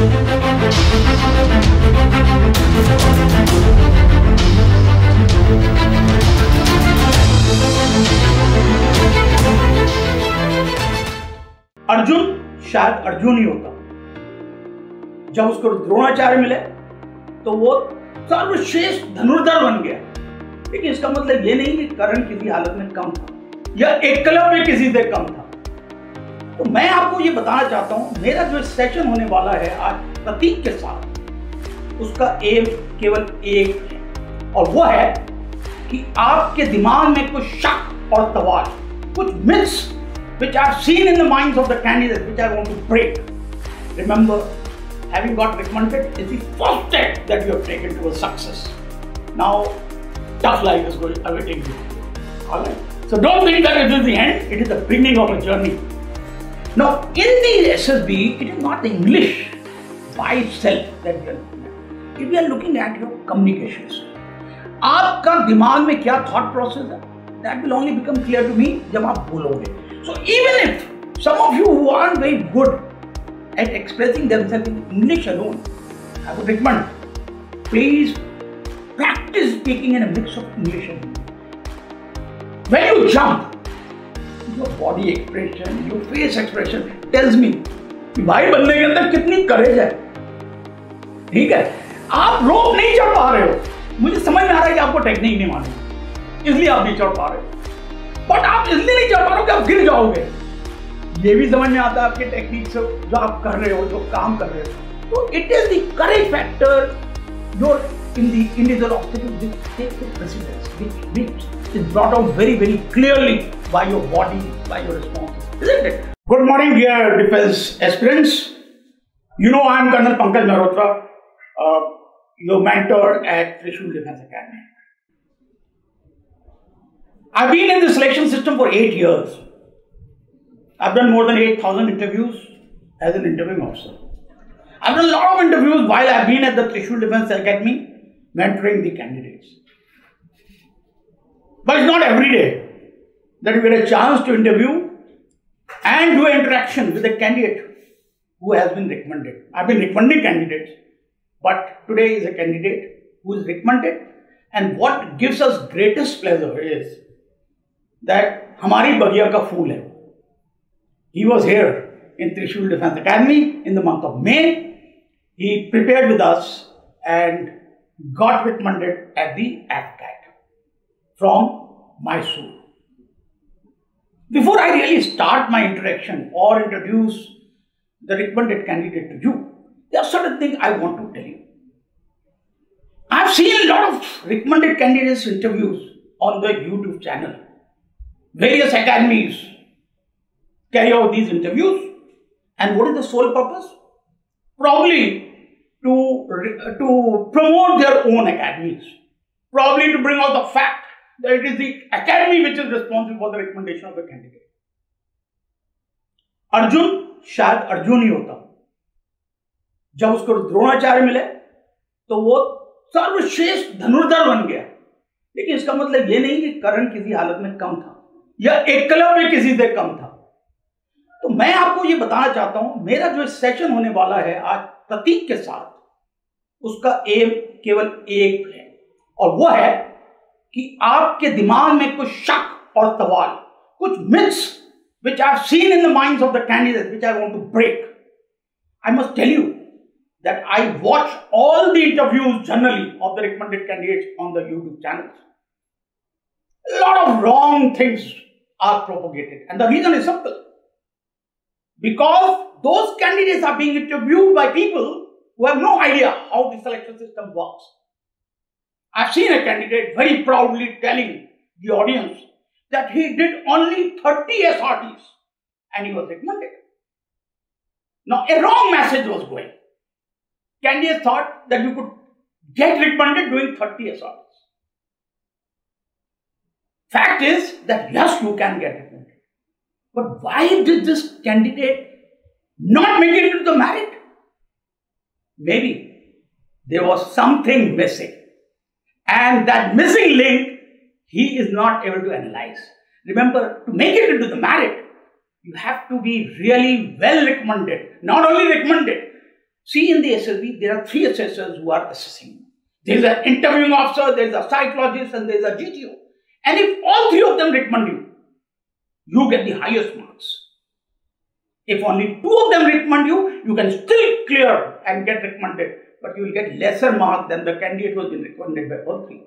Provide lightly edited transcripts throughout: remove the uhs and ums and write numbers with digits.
अर्जुन शायद अर्जुन ही होता। जब उसको द्रोणाचार्य मिले तो वो सर्वश्रेष्ठ धनुर्धर बन गया। लेकिन इसका मतलब ये नहीं कि कर्ण किसी हालत में कम था या एकलव्य किसी से कम था। तो मैं आपको ये बताना चाहता हूं, मेरा जो सेशन होने वाला है आज प्रतीक के साथ, उसका एम केवल एक है और वो है कि आपके दिमाग में कुछ शक और सवाल, कुछ myths which I've seen in the minds of the candidates, which I want to break. Remember, having got recommended is the first step that you have taken towards success. Now, tough life is going awaiting you. Alright? So don't think that it is the end, it is the beginning of a journey. Now, in the SSB, it is not the English by itself that we are looking at. If we are looking at your communications, आपका दिमाग में क्या thought process है, that will only become clear to me जब आप बोलोगे. So even if some of you who aren't very good at expressing themselves in English alone, I would recommend, please practice speaking in a mix of English and Hindi. When you jump, your body expression, your face expression tells me कि भाई बंदे के अंदर कितनी करेज है। ठीक है, आप रोप नहीं चढ़ पा रहे हो, मुझे समझ में आ रहा है कि आपको टेक्निक नहीं मालूम, इसलिए आप नहीं चढ़ पा रहे हो। बट आप इसलिए नहीं चढ़ पा रहे हो कि आप गिर जाओगे, ये भी समझ में आता है आपके टेक्निक से जो आप कर रहे हो, जो काम कर रहे हो। तो it is the courage factor जो in the individual obstacle which takes the precedence, which is brought out very very clearly by your body, by your response, isn't it? Good morning dear defence aspirants. You know I am Colonel Pankaj Mehrotra, your mentor at Trishul Defence Academy. I've been in the selection system for 8 years. I've done more than 8,000 interviews as an interviewing officer. I've done a lot of interviews while I've been at the Trishul Defence Academy mentoring the candidates. But it's not every day that you get a chance to interview and do an interaction with a candidate who has been recommended. I've been recommending candidates, but today is a candidate who is recommended, and what gives us greatest pleasure is that हमारी बगिया का फूल है. He was here in Trishul Defence Academy in the month of May. He prepared with us and got recommended at the AFCAT from Mysore. Before I really start my introduction or introduce the recommended candidate to you, there are certain things I want to tell you. I've seen a lot of recommended candidates interviews on the YouTube channel. Various academies carry out these interviews, and what is the sole purpose? Probably to promote their own academies, probably to bring out the fact that it is the academy which is responsible for the recommendation of the candidate. Arjun शायद अर्जुन ही होता। जब उसको द्रोणाचार्य मिले तो वो सर्वश्रेष्ठ धनुर्धर बन गया। लेकिन इसका मतलब ये नहीं कि कर्ण किसी हालत में कम था या एकलव्य किसी से कम था। तो मैं आपको ये बताना चाहता हूं, मेरा जो सेशन होने वाला है आज प्रतीक के साथ, उसका एम केवल एक है और वो है कि आपके दिमाग में कुछ शक और सवाल, कुछ myths which I have seen in the minds of the candidates, which I want to break. I must tell you that I watch all the interviews generally of the recommended candidates on the YouTube channels. A lot of wrong things are propagated, and the reason is simple. Because those candidates are being interviewed by people who have no idea how the selection system works. I've seen a candidate very proudly telling the audience that he did only 30 SRTs and he was recommended. Now, a wrong message was going. Candidates thought that you could get recommended doing 30 SRTs. Fact is that yes, you can get recommended. But why did this candidate not make it into the merit? Maybe there was something missing. And that missing link he is not able to analyze. Remember, to make it into the merit, you have to be really well recommended. Not only recommended, See, in the SSB, there are 3 assessors who are assessing. There is an interviewing officer, there is a psychologist, and there is a GTO. And if all 3 of them recommend you, you get the highest marks. If only 2 of them recommend you, you can still clear and get recommended, but you will get lesser marks than the candidate who has been recommended by all 3.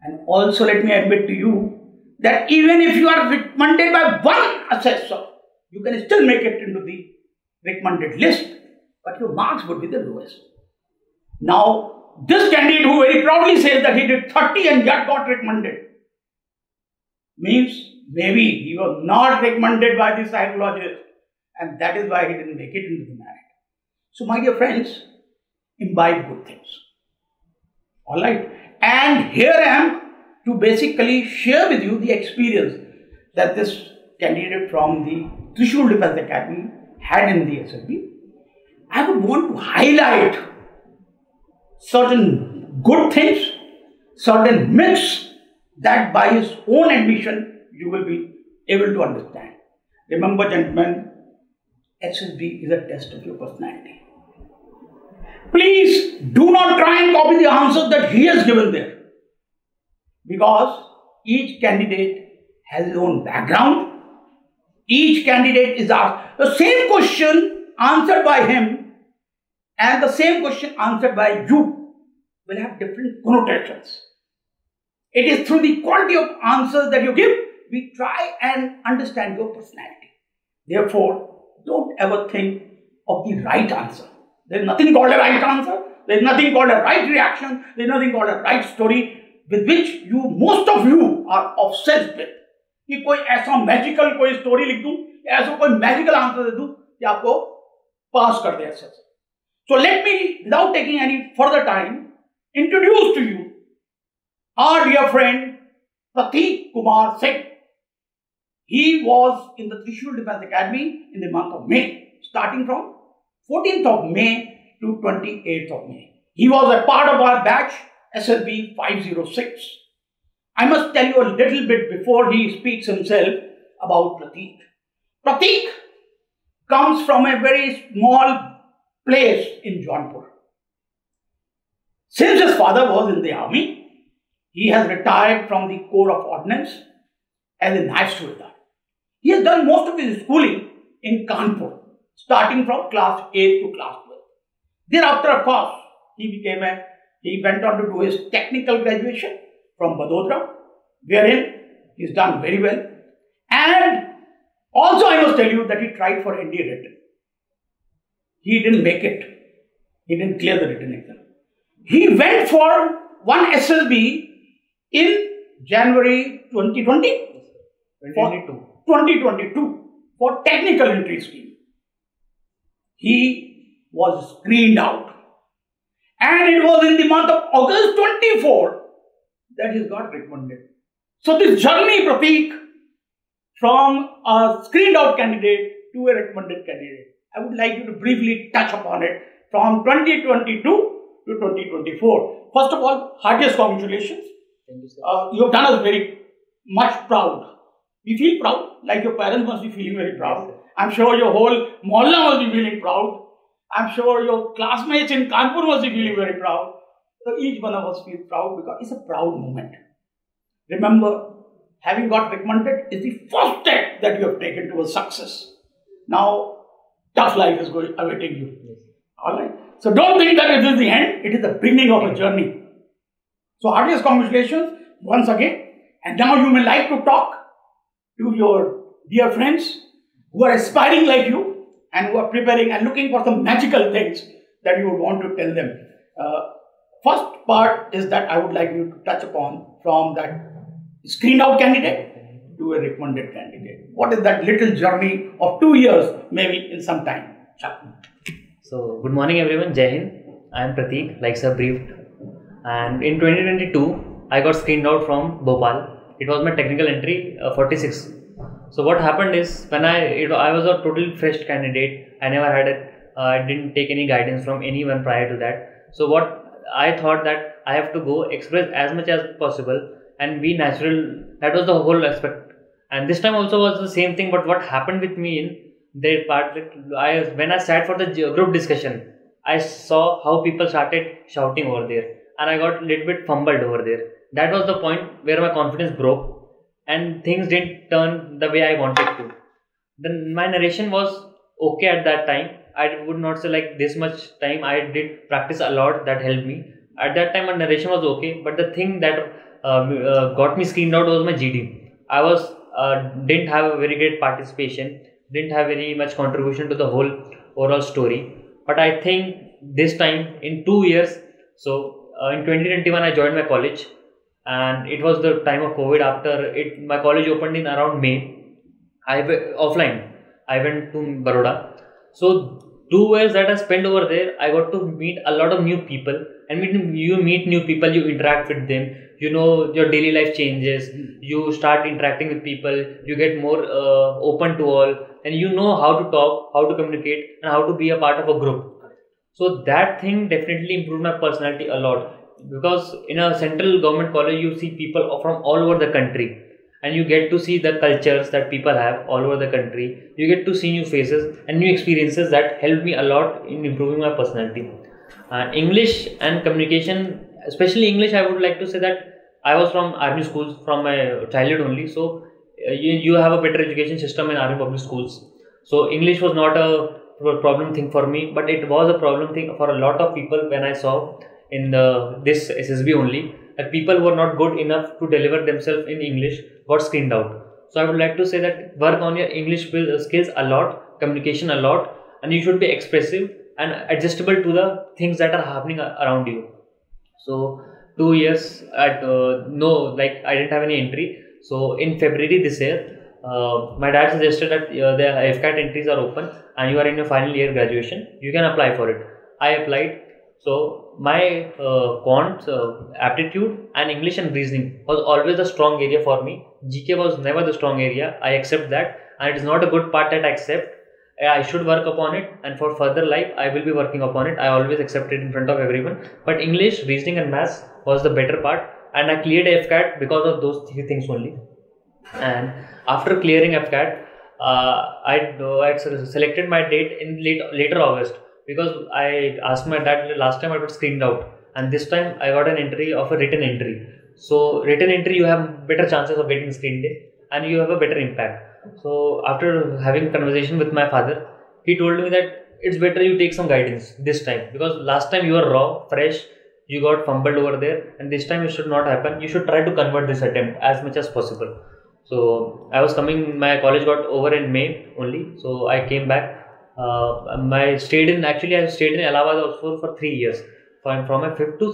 And also, let me admit to you that even if you are recommended by 1 assessor, you can still make it into the recommended list, but your marks would be the lowest. Now, this candidate who very proudly says that he did 30 and yet got recommended, means maybe he was not recommended by the psychologist, and that is why he didn't make it into the merit. So, my dear friends, imbibe good things. Alright, and here I am to basically share with you the experience that this candidate from the Trishul Defence Academy had in the SSB. I would want to highlight certain good things, certain myths that by his own admission you will be able to understand. Remember, gentlemen, SSB is a test of your personality. Please do not try and copy the answers that he has given there, because each candidate has his own background. Each candidate is asked the same question answered by him and the same question answered by you will have different connotations. It is through the quality of answers that you give, we try and understand your personality. Therefore, don't ever think of the right answer. There is nothing called a right answer. There is nothing called a right reaction. There is nothing called a right story with which most of you are obsessed with. कि कोई ऐसा magical कोई story लिख दूं, ऐसा कोई magical answer दे दूं कि आपको पास कर दे ऐसे. So let me, without taking any further time, introduce to you our dear friend Prateek Kumar Singh. He was in the Trishul Defence Academy in the month of May, starting from 14th of May to 28th of May. He was a part of our batch SSB 506. I must tell you a little bit before he speaks himself about Prateek. Prateek comes from a very small place in Jaunpur. Since his father was in the army, he has retired from the Corps of Ordnance as a knife soldier. He has done most of his schooling in Kanpur, starting from class 8 to class 12. Thereafter, of course, he went on to do his technical graduation from Vadodara, wherein he has done very well. And also I must tell you that he tried for NDA written. He didn't make it. He didn't clear the written exam. He went for one SSB in January 2020? 2022 for technical entry scheme. He was screened out. And it was in the month of August 24 that he got recommended. So this journey, Prateek, from a screened out candidate to a recommended candidate, I would like you to briefly touch upon it from 2022 to 2024. First of all, heartiest congratulations. Thank you, sir. You have done us very much proud. We feel proud, like your parents must be feeling very proud. Yes, I'm sure your whole mohalla must be feeling proud. I'm sure your classmates in Kanpur must be feeling very proud. So each one of us feels proud because it's a proud moment. Remember, having got recommended is the first step that you have taken towards success. Now, tough life is awaiting you. Yes. Alright. So don't think that it is the end, it is the beginning of a journey. So heartiest congratulations once again. And now you may like to talk to your dear friends who are aspiring like you and who are preparing and looking for some magical things that you would want to tell them. First part is that I would like you to touch upon from that screened out candidate to a recommended candidate. What is that little journey of 2 years, maybe in some time? So, good morning everyone, Jai Hind. I am Prateek, like sir briefed. And in 2022, I got screened out from Bhopal. It was my technical entry 46. So what happened is, when I was a totally fresh candidate. I never had I didn't take any guidance from anyone prior to that. So what I thought that I have to go express as much as possible and be natural. That was the whole aspect. And this time also was the same thing. But what happened with me in their part, when I sat for the group discussion, I saw how people started shouting over there, and I got a little bit fumbled over there. That was the point where my confidence broke, and things didn't turn the way I wanted to. Then my narration was okay at that time. I would not say like this much time. I did practice a lot that helped me. At that time, my narration was okay, but the thing that got me screened out was my GD. I was didn't have a very great participation, didn't have very much contribution to the whole overall story. But I think this time in 2 years, so in 2021, I joined my college, and it was the time of COVID. After it, my college opened in around May. I went offline. I went to Baroda. So 2 years that I spent over there, I got to meet a lot of new people. And when you meet new people, you interact with them. You know your daily life changes. You start interacting with people. You get more open to all, and you know how to talk, how to communicate, and how to be a part of a group. So that thing definitely improved my personality a lot, because in a central government college you see people from all over the country, and you get to see the cultures that people have all over the country. You get to see new faces and new experiences that helped me a lot in improving my personality. English and communication, especially English, I would like to say that I was from army schools from my childhood only. So you have a better education system in army public schools. So English was not a problem thing for me, but it was a problem thing for a lot of people when I saw in this SSB only, that people who were not good enough to deliver themselves in English got screened out. So I would like to say that work on your English skills a lot, communication a lot, and you should be expressive and adjustable to the things that are happening around you. So 2 years at no, like I didn't have any entry. So in February this year, my dad suggested that the FCAT entries are open and you are in your final year graduation, you can apply for it. I applied. So my quant, aptitude and English and reasoning was always a strong area for me. GK was never the strong area. I accept that, and it is not a good part that I accept. I should work upon it, and for further life I will be working upon it. I always accept it in front of everyone. But English, reasoning and maths was the better part, and I cleared FCAT because of those three things only. And after clearing FCAT, I selected my date in later August, because I asked my dad last time I got screened out, and this time I got an entry of a written entry. So written entry, you have better chances of getting screened in, and you have a better impact. So after having conversation with my father, he told me that it's better you take some guidance this time, because last time you were raw, fresh, you got fumbled over there, and this time it should not happen. You should try to convert this attempt as much as possible. So I was coming, my college got over in May only, so I came back. I stayed in Allahabad also for 3 years, from my 5th to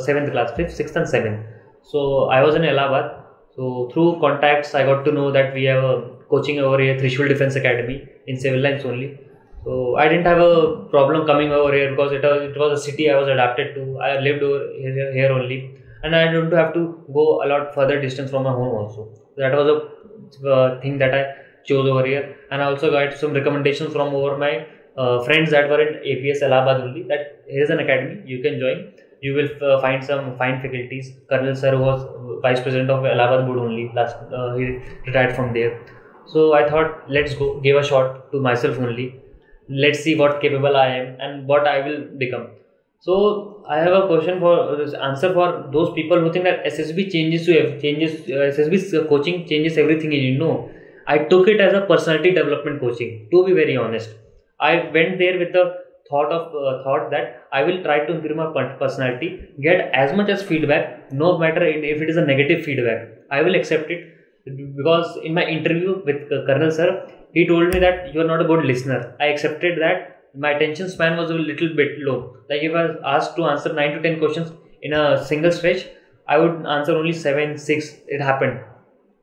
7th class, 5th, 6th and 7th. So I was in Allahabad. So through contacts, I got to know that we have a coaching over here, Trishul Defense Academy in civil lines only. So I didn't have a problem coming over here, because it was a city I was adapted to. I lived over here only, and I don't have to go a lot further distance from my home also. That was a thing that I chose over here, and I also got some recommendations from over my friends that were in APS Allahabad only, that here is an academy you can join. You will find some fine faculties. Colonel Sir was Vice President of Allahabad Board only. He retired from there. So I thought, let's go, give a shot to myself only. Let's see what capable I am and what I will become. So I have a question for answer for those people who think that SSB SSB coaching changes everything. I took it as a personality development coaching. To be very honest, I went there with the thought that I will try to improve my personality, get as much as feedback, no matter if it is a negative feedback, I will accept it. Because in my interview with Colonel Sir, he told me that you are not a good listener. I accepted that. My attention span was a little bit low. Like if I was asked to answer 9 to 10 questions in a single stretch, I would answer only 7, 6. It happened.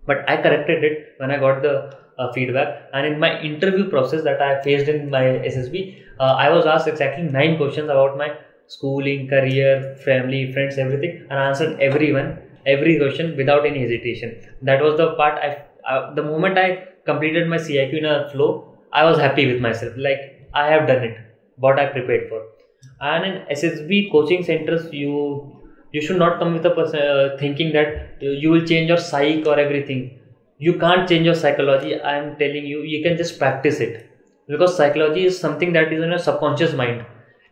But I corrected it when I got the feedback. And in my interview process that I faced in my SSB, I was asked exactly 9 questions about my schooling, career, family, friends, everything, and I answered every question without any hesitation. That was the part the moment I completed my CIQ in a flow, I was happy with myself. Like, I have done it, what I prepared for. And in SSB coaching centers, you should not come with a thinking that you will change your psyche or everything. You can't change your psychology. I am telling you, you can just practice it, because psychology is something that is in your subconscious mind.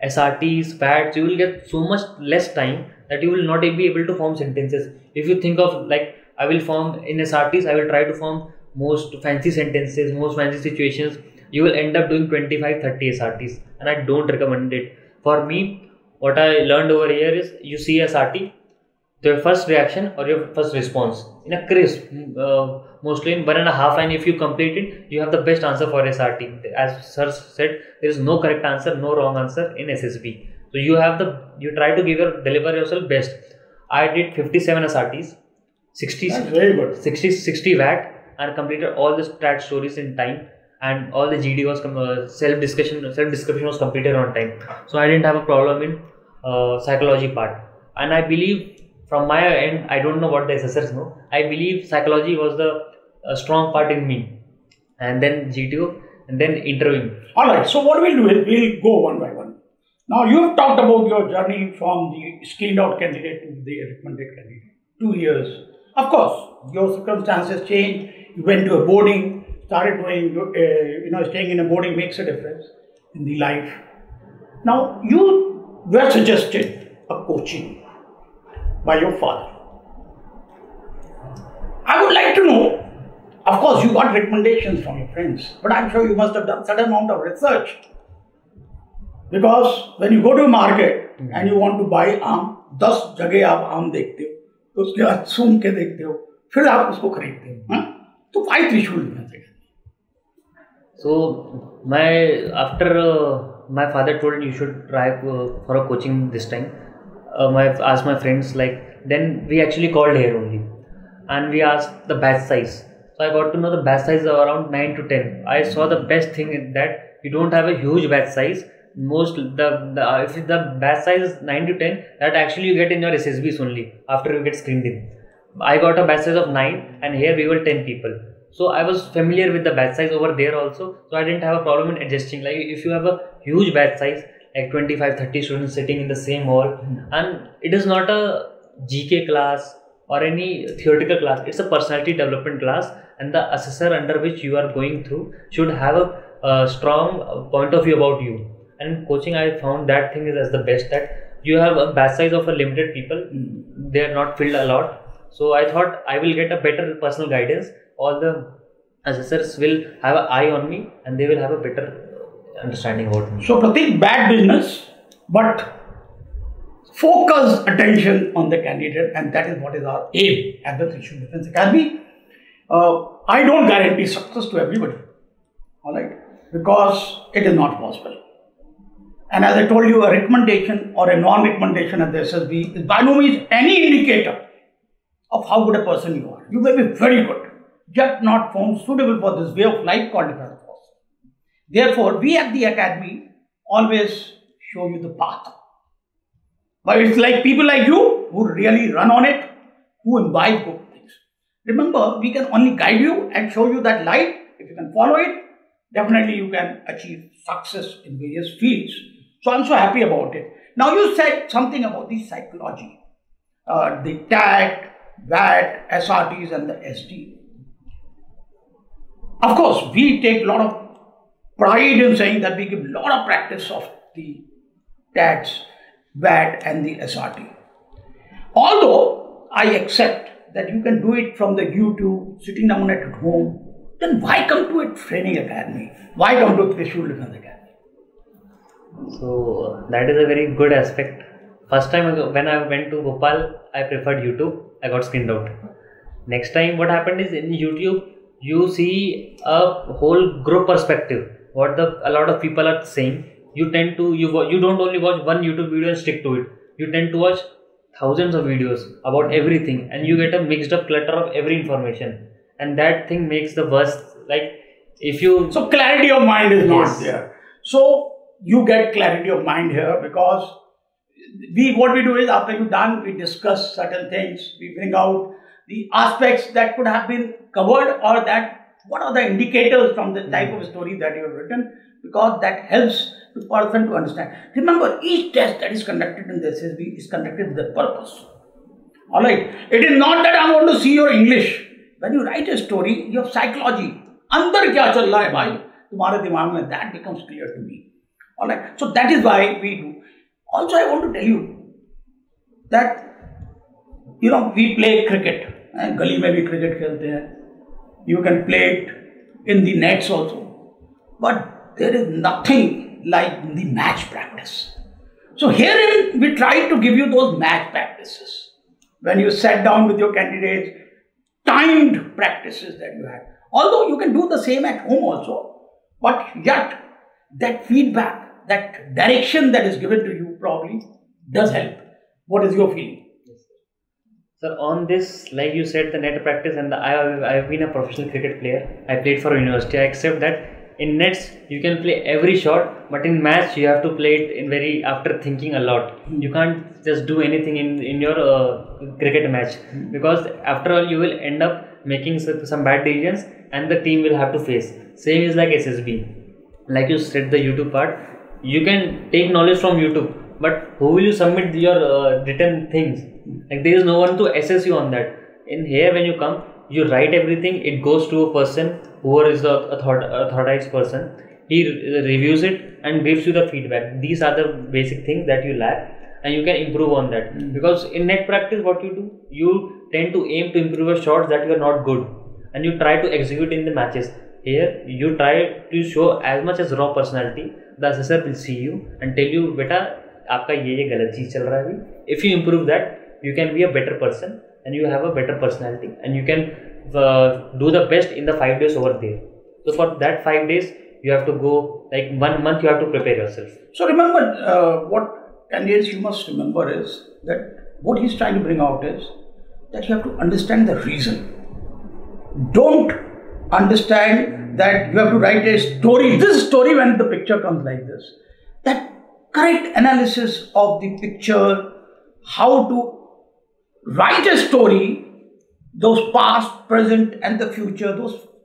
SRTs, VATs, you will get so much less time that you will not be able to form sentences. If you think of like, I will form in SRTs, I will try to form most fancy sentences, most fancy situations. You will end up doing 25-30 SRTs, and I don't recommend it. For me, what I learned over here is, you see SRT, your first reaction or your first response in a crisp, mostly in 1.5 line. If you complete it, you have the best answer for SRT. As sir said, there is no correct answer, no wrong answer in SSB. So you try to deliver yourself best. I did 57 SRTs, 60, That's very good. 60 VAT, and completed all the stat stories in time, and all the GD was self description was completed on time. So I didn't have a problem in psychology part. And I believe, from my end, I don't know what the assessors know, I believe psychology was the strong part in me, and then GTO, and then interviewing. Alright, so what we'll do is we'll go one by one. Now you've talked about your journey from the screened out candidate to the recommended candidate. 2 years. Of course, your circumstances changed. You went to a boarding, started doing, staying in a boarding makes a difference in the life. Now you were suggested a coaching by your father. I would like to know, of course you got recommendations from your friends, but I'm sure you must have done certain amount of research. Because when you go to a market and you want to buy आम, 10 जगह आप आम देखते हो, तो उसके बाद सूंघ के देखते हो, फिर आप उसको खरीदते हो. तो why Trishul Defence Academy? So after my father told you should try for a coaching this time, I asked my friends, then we actually called here only, and we asked the batch size. So I got to know the batch size of around 9 to 10. I saw the best thing in that you don't have a huge batch size. If the batch size is 9 to 10, that actually you get in your SSBs only after you get screened in. I got a batch size of 9, and here we were 10 people. So I was familiar with the batch size over there also. So I didn't have a problem in adjusting. Like if you have a huge batch size, like 25-30 students sitting in the same hall, and it is not a GK class or any theoretical class, it's a personality development class, and the assessor under which you are going through should have a strong point of view about you. And coaching, I found that thing is as the best, that you have a batch size of a limited people, they are not filled a lot. So I thought I will get a better personal guidance. All the assessors will have an eye on me, and they will have a better understanding about me. So Pratik, bad business, but focus attention on the candidate, and that is what is our aim at the Trishul Defence Academy. I don't guarantee success to everybody, alright, because it is not possible. And as I told you, a recommendation or a non-recommendation at the SSB is by no means any indicator of how good a person you are. You may be very good, just not found suitable for this way of life called defense force. Therefore, we at the academy always show you the path. But it's like people like you who really run on it, who imbibe good things. Remember, we can only guide you and show you that light. If you can follow it, definitely you can achieve success in various fields. So I'm so happy about it. Now you said something about the psychology, the TAT, VAT, SRTs and the SD. Of course, we take a lot of pride in saying that we give a lot of practice of the TATs, VAT and the SRT. Although I accept that you can do it from the YouTube, sitting down at home, then why come to a training academy? Why come to Trishul Defence Academy? So that is a very good aspect. First time when I went to Bhopal, I preferred YouTube. I got screened out. Next time what happened is, in YouTube you see a whole group perspective. What a lot of people are saying. You tend to you don't only watch one YouTube video and stick to it. You tend to watch thousands of videos about everything, and you get a mixed up clutter of every information. And that thing makes the worst. So clarity of mind is not there. So you get clarity of mind here, because what we do is, after you're done, we discuss certain things. We bring out the aspects that could have been covered, or that what are the indicators from the type of story that you have written, because that helps the person to understand. Remember, each test that is conducted in the SSB is conducted with a purpose. Alright, it is not that I want to see your English. When you write a story, your psychology, अंदर क्या चल रहा है भाई तुम्हारे दिमाग में, that becomes clear to me. Alright, so that is why we do Also, I want to tell you that we play cricket. गली में भी cricket खेलते हैं. You can play it in the nets also. But there is nothing like the match practice. So herein we try to give you those match practices. When you sat down with your candidates, timed practices that you had. Although you can do the same at home also, but yet that feedback, that direction that is given to you probably does help. What is your feeling? Sir, on this, like you said, the net practice, and I've been a professional cricket player. I played for a university. I accept that in nets you can play every shot, but in match you have to play it in after thinking a lot. You can't just do anything in your cricket match, because after all you will end up making some bad decisions, and the team will have to face. Same is like SSB. Like you said, the YouTube part, you can take knowledge from YouTube, but who will you submit your written things? Like there is no one to assess you on that. In here, when you come, you write everything. It goes to a person, whoever is the authorized person. He reviews it and gives you the feedback. These are the basic things that you lack, and you can improve on that. Because in net practice, what you do, you tend to aim to improve your shots that you are not good, and you try to execute in the matches. Here, you try to show as much as raw personality. The assessor will see you and tell you, "Beta, आपका ये गलत चीज चल रहा है अभी." If you improve that, you can be a better person, and you have a better personality, and you can do the best in the 5 days over there. So for that 5 days, you have to go, like 1 month you have to prepare yourself. So remember, what candidates you must remember is that what he's trying to bring out is that you have to understand the reason. Don't understand that you have to write a story. This story, when the picture comes like this, that correct analysis of the picture, how to write a story, those past, present and the future,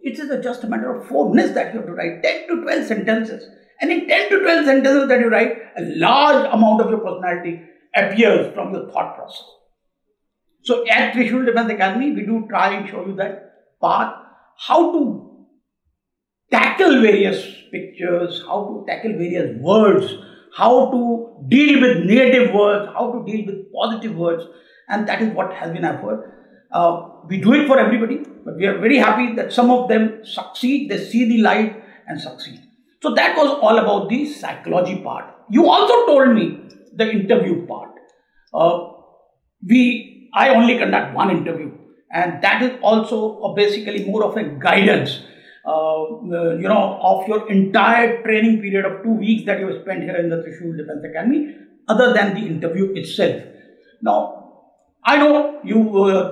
it is just a matter of 4 minutes that you have to write 10 to 12 sentences. And in 10 to 12 sentences that you write, a large amount of your personality appears from your thought process. So at Trishul Defence Academy, we do try and show you that path, how to tackle various pictures, how to tackle various words, how to deal with negative words, how to deal with positive words, and that is what has been our effort. We do it for everybody, but we are very happy that some of them succeed, they see the light and succeed. So that was all about the psychology part. You also told me the interview part. I only conduct one interview, and that is also basically more of a guidance. Of your entire training period of 2 weeks that you have spent here in the Trishul Defence Academy, other than the interview itself. Now, I know you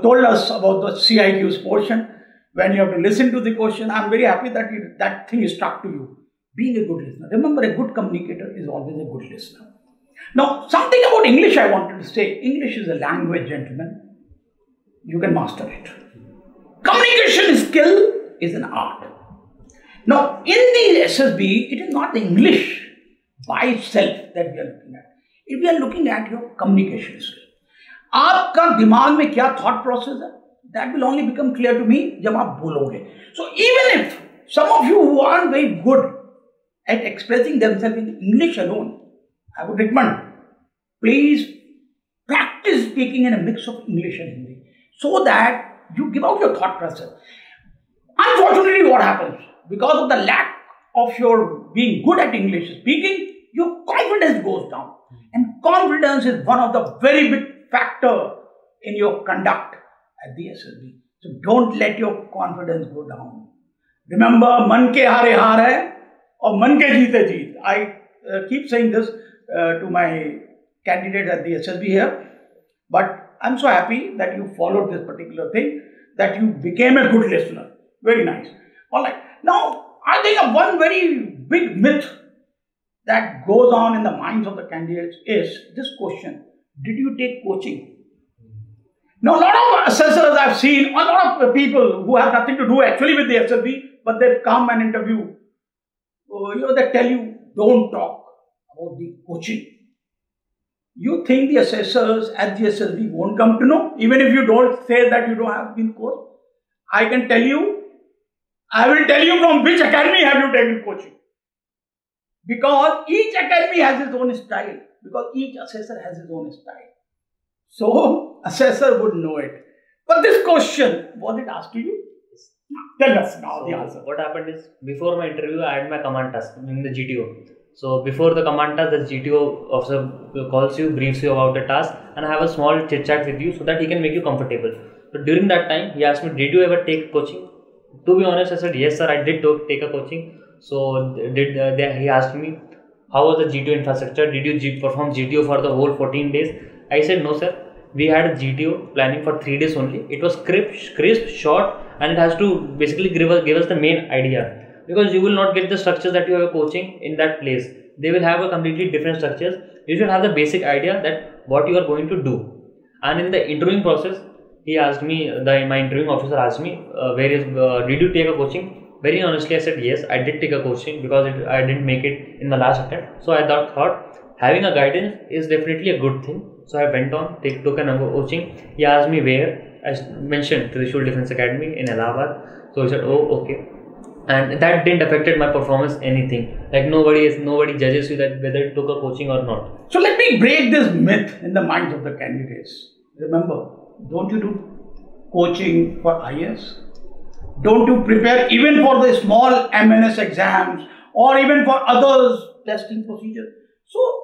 told us about the CIQs portion. When you have to listen to the question, I am very happy that that thing is stuck to you. Being a good listener. Remember, a good communicator is always a good listener. Now, something about English I wanted to say. English is a language, gentlemen. You can master it. Communication skill is an art. Now, in the SSB, it is not the English by itself that we are looking at. If we are looking at your communication skill, आपका दिमाग में क्या thought process है, that will only become clear to me जब आप बोलोगे. So even if some of you who aren't very good at expressing themselves in English alone, I would recommend, please practice speaking in a mix of English and Hindi, so that you give out your thought process. Unfortunately, what happens? Because of the lack of your being good at English speaking, your confidence goes down. And confidence is one of the very big factor in your conduct at the SSB. So don't let your confidence go down. Remember, man ke haare haar hai aur man ke jeete jeet. I keep saying this to my candidates at the SSB here. But I'm so happy that you followed this particular thing, that you became a good listener. Very nice. All right. Now, I think one very big myth that goes on in the minds of the candidates is this question: did you take coaching? Now, a lot of assessors I've seen, a lot of people who have nothing to do actually with the SSB, but they come and interview. They tell you, don't talk about the coaching. You think the assessors at the SSB won't come to know, even if you don't say that you don't have been coached? I can tell you, I will tell you from which academy have you taken coaching. Because each academy has its own style. because each assessor has his own style. So, assessor would know it. But this question, was it asked to you? Tell us now the answer. What happened is, before my interview, I had my command task in the GTO. So before the command task, the GTO officer calls you, briefs you about the task, and have a small chit chat with you so that he can make you comfortable. So during that time, he asked me, did you ever take coaching? To be honest, I said, yes sir, I did take a coaching. So he asked me, how was the GTO infrastructure? Did you perform GTO for the whole 14 days? I said, no sir. We had a GTO planning for 3 days only. It was crisp, short, and it has to basically give us the main idea. Because you will not get the structures that you have coaching in that place. They will have a completely different structures. You should have the basic idea that what you are going to do. And in the interviewing process, he asked me, my interviewing officer asked me, did you take a coaching? Very honestly, I said yes, I did take a coaching because I didn't make it in the last attempt. So I thought having a guidance is definitely a good thing. So I went on, took a coaching. He asked me where. I mentioned Trishul Defence Academy in Allahabad. So he said, oh, okay. And that didn't affected my performance anything. Like nobody judges you that whether you took a coaching or not. So let me break this myth in the minds of the candidates. Remember, don't you do coaching for IAS? Don't you prepare even for the small MNS exams or even for others testing procedures? So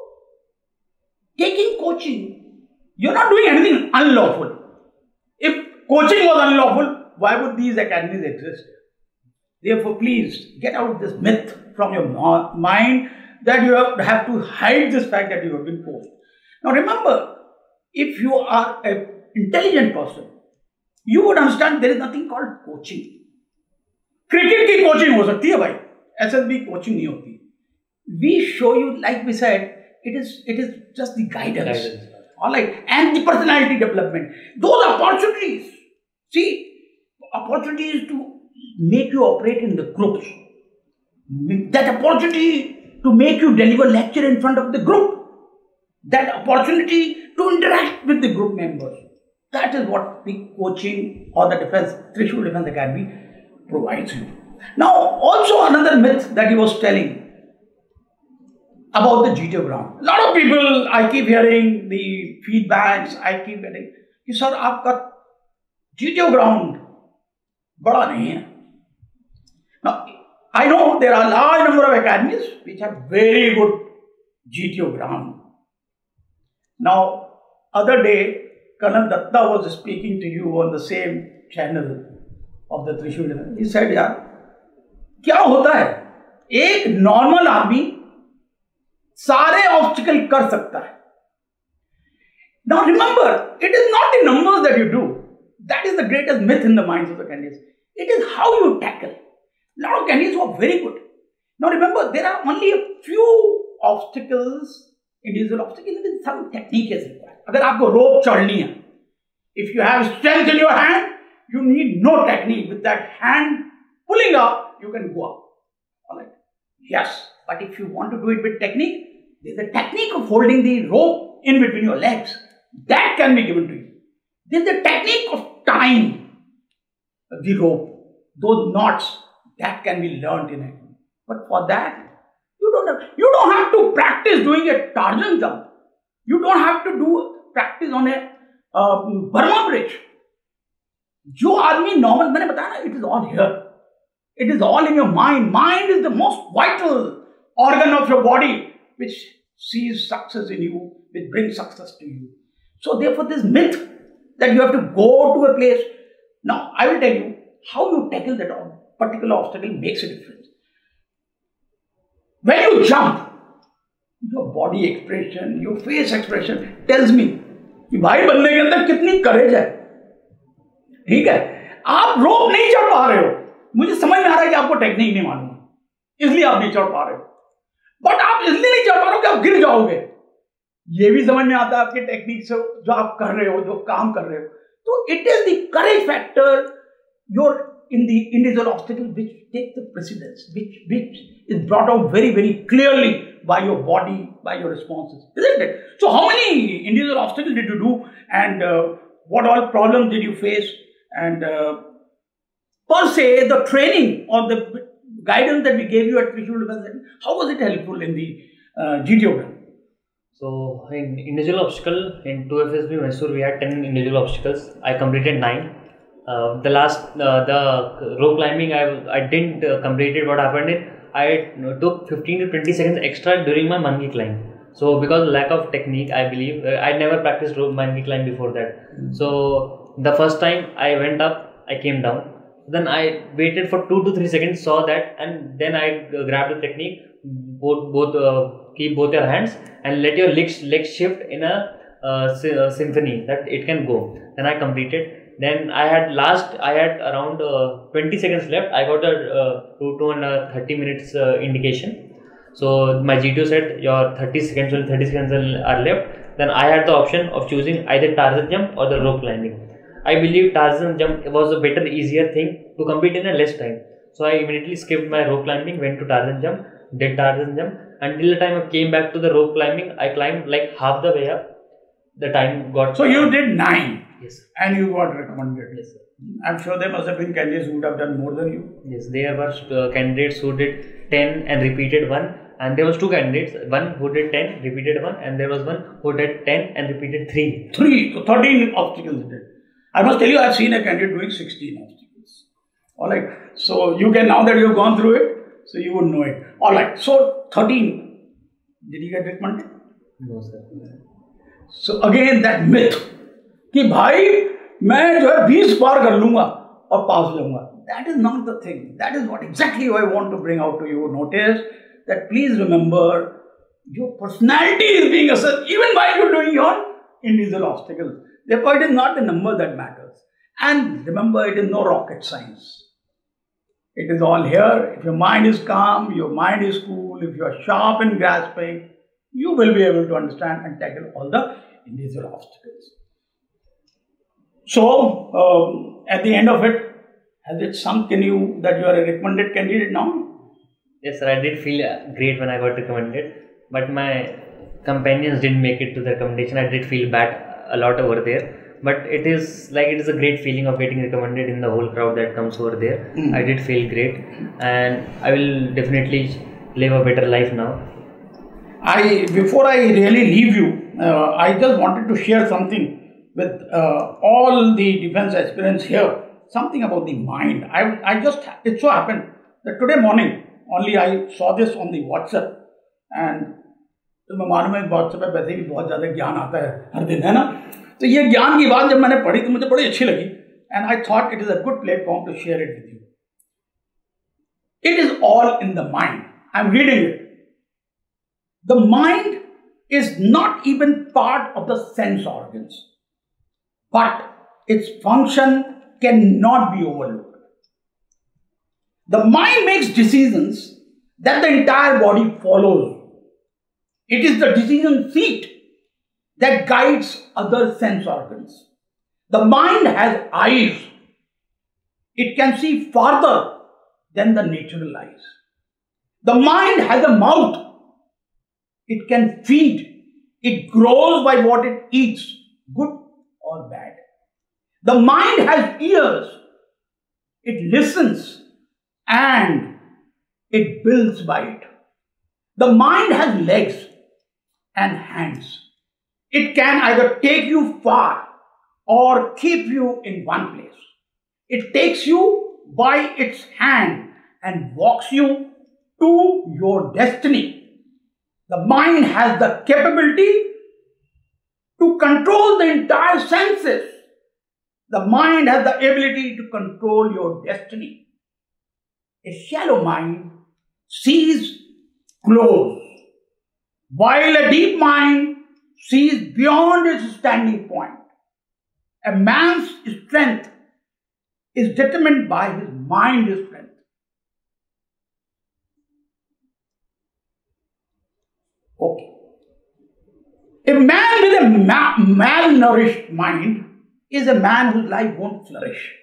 taking coaching, you're not doing anything unlawful. If coaching was unlawful, why would these academies exist? Therefore, please get out this myth from your mind that you have to hide this fact that you have been coached. Now remember, if you are an intelligent person, you would understand there is nothing called coaching. Cricket की coaching हो सकती है भाई, SSB coaching नहीं होती. We show you, like we said, it is just the guidance. All right, and the personality development. Those opportunities. See, opportunities to make you operate in the groups. That opportunity to make you deliver lecture in front of the group. That opportunity to interact with the group members. That is what the coaching or the Trishul Defence Academy provides you. Now, also another myth that he was telling about the GTO ground. A lot of people, I keep hearing the feedbacks, I keep getting, sir, आपका GTO ground बड़ा नहीं है. Now, I know there are a large number of academies which have very good GTO ground. Now, other day, Colonel Datta was speaking to you on the same channel of the Trishul. He said, यार, क्या होता है? एक normal आदमी सारे obstacle कर सकता है. Now remember, it is not the numbers that you do. That is the greatest myth in the minds of the candidates. It is how you tackle. A lot of candidates who are very good. Now remember, there are only a few obstacles, individual obstacles, with some technique is required. अगर आपको rope चढ़नी है, if you have strength in your hand, you need no technique. With that hand pulling up, you can go up. Alright. Yes, but if you want to do it with technique, there is a technique of holding the rope in between your legs. That can be given to you. There is a technique of tying the rope, those knots, that can be learned in it. But for that, you don't have to practice doing a Tarzan jump. You don't have to practice on a Burma bridge. जो आदमी normal, मैंने बताया ना, it is all here. It is all in your mind. Mind is the most vital organ of your body, which sees success in you, which brings success to you. So therefore, this myth that you have to go to a place. Now, I will tell you how you tackle that particular obstacle makes a difference. When you jump, your body expression, your face expression tells me कि भाई बंदे के अंदर कितनी करेज है. ठीक है, आप रोप नहीं चढ़ पा रहे हो. मुझे समझ में आ रहा है कि आपको टेक्निक नहीं मालूम है, इसलिए आप नहीं चढ़ पा रहे हो. बट आप इसलिए नहीं चढ़ पा रहे हो कि आप गिर जाओगे. ये भी समझ में आता है आपके टेक्निक से जो आप कर रहे हो, जो काम कर रहे हो. तो it is the courage factor your in the individual obstacle which takes the precedence, which is brought out very, very clearly by your body, by your responses, isn't it? So how many individual obstacles did you do, and what all problems did you face, and per se the training or the guidance that we gave you at Trishul Defence Academy, how was it helpful in the GTO? So in individual obstacle in 2FSB Mysore we had 10 individual obstacles. I completed 9. The rope climbing I didn't complete it. What happened is I took 15 to 20 seconds extra during my monkey climb. So because lack of technique, I believe I never practiced rope monkey climb before that. So the first time I went up, I came down. Then I waited for 2 to 3 seconds, saw that, and then I grabbed the technique. Keep both your hands and let your legs shift in a symphony that it can go. Then I completed. Then I had around 20 seconds left. I got a 2 and 30 minutes indication. So my G2 said your 30 seconds are left. Then I had the option of choosing either Tarzan jump or the rope climbing. I believe Tarzan jump was a better, easier thing to complete in a less time. So I immediately skipped my rope climbing, went to Tarzan jump, did Tarzan jump. Until the time I came back to the rope climbing, I climbed like half the way up. The time got... So you did 9. Yes. And you got recommended. Yes, sir. I'm sure there must have been candidates who would have done more than you. Yes, there were candidates who did 10 and repeated 1. And there was 2 candidates, one who did 10, repeated 1, and there was one who did 10 and repeated 3. 3, so 13 obstacles did. I must tell you, I've seen a candidate doing 16 obstacles. Alright, so you can, now that you've gone through it, so you would know it. Alright, so 13, did you get recommended? No, sir. So again, that myth, कि भाई मैं जो है 20 पार कर लूँगा और पास हो जाऊँगा. That is not the thing. That is what exactly I want to bring out to you. Notice that please remember your personality is being assessed even while you're doing your individual obstacles. Therefore, it is not the number that matters. And remember, it is no rocket science. It is all here. If your mind is calm, your mind is cool, if you are sharp in grasping, you will be able to understand and tackle all the individual obstacles. So, at the end of it, has it sunk in you that you are a recommended candidate now? Yes, sir. I did feel great when I got recommended, but my companions didn't make it to the recommendation. I did feel bad a lot over there, but it is a great feeling of getting recommended in the whole crowd that comes over there. I did feel great, and I will definitely live a better life now. Before I really leave you, I just wanted to share something with all the defense aspirants here. Something about the mind. It so happened that today morning only I saw this on the WhatsApp, and तो मैं मालूम है WhatsApp पे वैसे भी बहुत ज़्यादा ज्ञान आता है हर दिन, है ना? तो ये ज्ञान की बात जब मैंने पढ़ी तो मुझे बड़ी अच्छी लगी, and I thought it is a good platform to share it with you. It is all in the mind. I'm reading it. The mind is not even part of the sense organs, but its function cannot be overlooked. The mind makes decisions that the entire body follows. It is the decision seat that guides other sense organs. The mind has eyes. It can see farther than the natural eyes. The mind has a mouth. It can feed. It grows by what it eats, good or bad. The mind has ears. It listens and it builds by it. The mind has legs and hands. It can either take you far or keep you in one place. It takes you by its hand and walks you to your destiny. The mind has the capability to control the entire senses. The mind has the ability to control your destiny. A shallow mind sees close, while a deep mind sees beyond its standing point. A man's strength is determined by his mind's strength. Okay. A man with a malnourished mind is a man whose life won't flourish.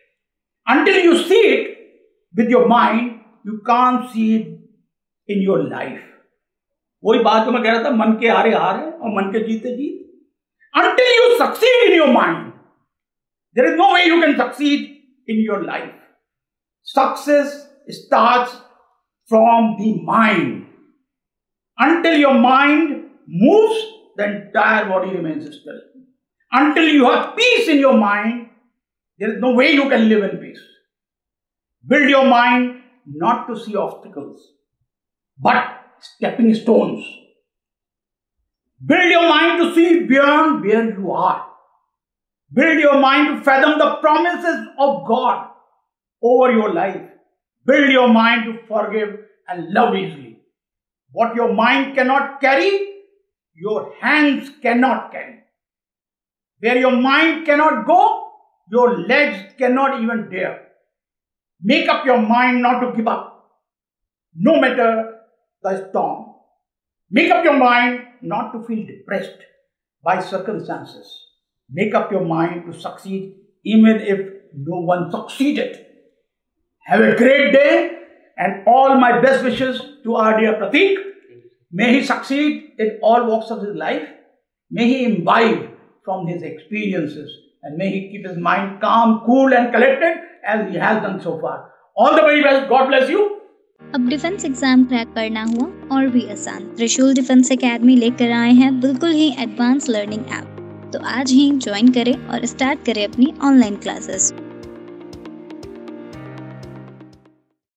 Until you see it with your mind, you can't see it in your life. वही बात जो मैं कह रहा था, मन के हारे हार है और मन के जीते जीत. Until you succeed in your mind, there is no way you can succeed in your life. Success starts from the mind. Until your mind moves the entire body remains still. Until you have peace in your mind, there is no way you can live in peace. Build your mind not to see obstacles, but stepping stones. Build your mind to see beyond where you are. Build your mind to fathom the promises of God over your life. Build your mind to forgive and love easily. What your mind cannot carry, your hands cannot carry. Where your mind cannot go, your legs cannot even dare. Make up your mind not to give up, no matter the storm. Make up your mind not to feel depressed by circumstances. Make up your mind to succeed even if no one succeeded. Have a great day and all my best wishes to our dear Pratik. May he succeed in all walks of his life. May he imbibe from his experiences and may he keep his mind calm, cool and collected as he has done so far. All the very best. God bless you. अब defence exam crack करना हुआ और भी आसान। त्रिशूल defence academy लेकर आए हैं बिल्कुल ही एडवांस लर्निंग ऐप। तो आज ही ज्वाइन करें और स्टार्ट करें अपनी ऑनलाइन क्लासेस।